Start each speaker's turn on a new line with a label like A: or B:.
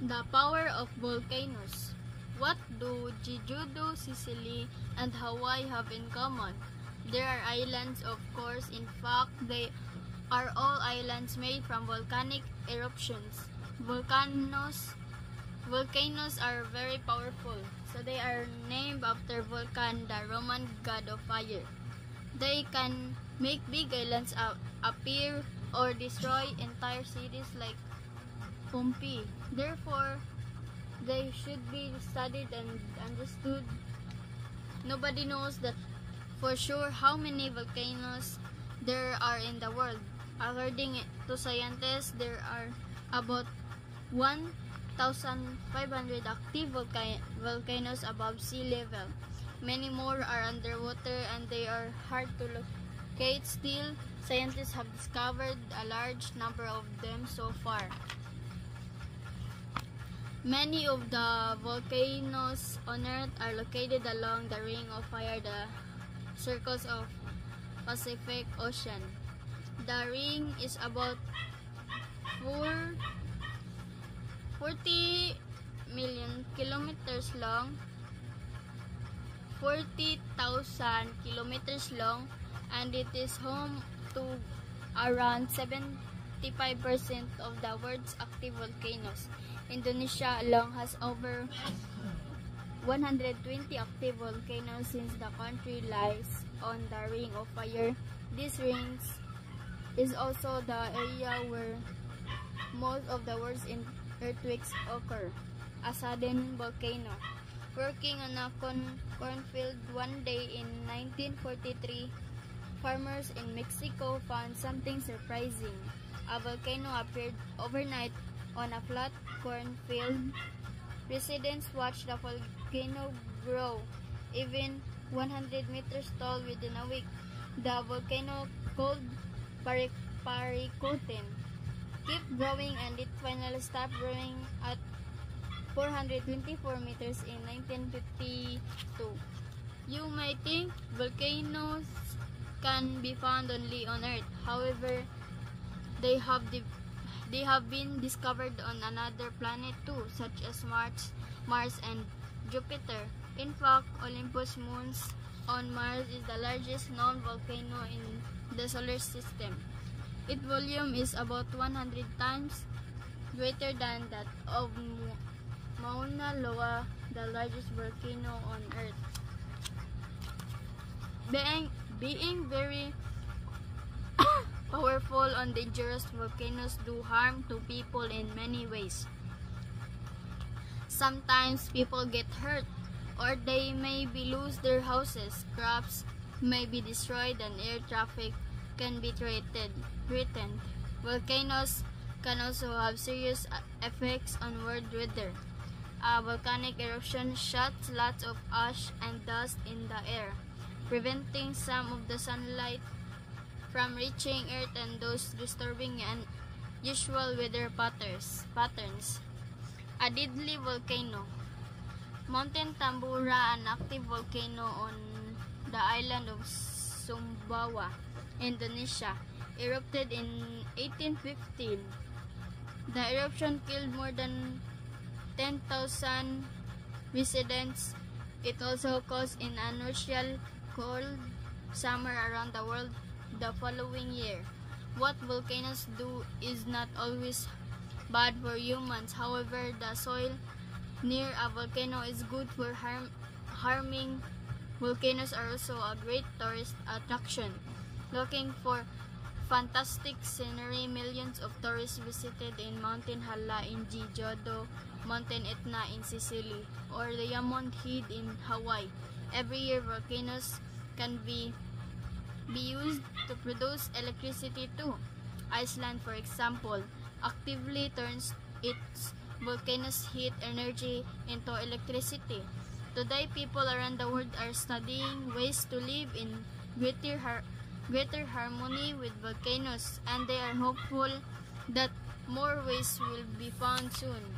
A: The power of volcanoes. What do Jeju-do, Sicily, and Hawaii have in common? There are islands, of course. In fact, they are all islands made from volcanic eruptions. Volcanoes are very powerful, so they are named after Vulcan, the Roman god of fire. They can make big islands appear or destroy entire cities like Pompeii. Therefore, they should be studied and understood. Nobody knows that for sure how many volcanoes there are in the world. According to scientists, there are about 1,500 active volcanoes above sea level. Many more are underwater and they are hard to locate. Still, scientists have discovered a large number of them so far. Many of the volcanoes on Earth are located along the Ring of Fire, the circles of Pacific Ocean. The ring is about 40 million kilometers long, 40,000 kilometers long, and it is home to around 75% of the world's active volcanoes. Indonesia alone has over 120 active volcanoes since the country lies on the Ring of Fire. This ring is also the area where most of the world's earthquakes occur. A sudden volcano. Working on a cornfield one day in 1943, farmers in Mexico found something surprising. A volcano appeared overnight on a flat cornfield. Residents watched the volcano grow, even 100 meters tall within a week. The volcano, called Parikotin, kept growing and it finally stopped growing at 424 meters in 1952. You may think volcanoes can be found only on Earth. However, they have been discovered on another planet too, such as Mars and Jupiter. In fact, Olympus Mons on Mars is the largest known volcano in the solar system. Its volume is about 100 times greater than that of Mauna Loa, the largest volcano on Earth. Being very powerful and dangerous, volcanoes do harm to people in many ways. Sometimes people get hurt, or they may lose their houses, crops may be destroyed, and air traffic can be threatened. Volcanoes can also have serious effects on world weather. A volcanic eruption shoots lots of ash and dust in the air, preventing some of the sunlight from reaching Earth and thus disturbing unusual weather patterns. A deadly volcano. Mountain Tambora, an active volcano on the island of Sumbawa, Indonesia, erupted in 1815. The eruption killed more than 10,000 residents. It also caused an unusual cold summer around the world the following year. What volcanoes do is not always bad for humans. However, the soil near a volcano is good for harming. Volcanoes are also a great tourist attraction. Looking for fantastic scenery, millions of tourists visited in Mountain Hala in Jeju-do, Mountain Etna in Sicily, or the Diamond Head in Hawaii. Every year, volcanoes can be used to produce electricity too. Iceland, for example, actively turns its volcanoes' heat energy into electricity. Today, people around the world are studying ways to live in greater harmony with volcanoes, and they are hopeful that more ways will be found soon.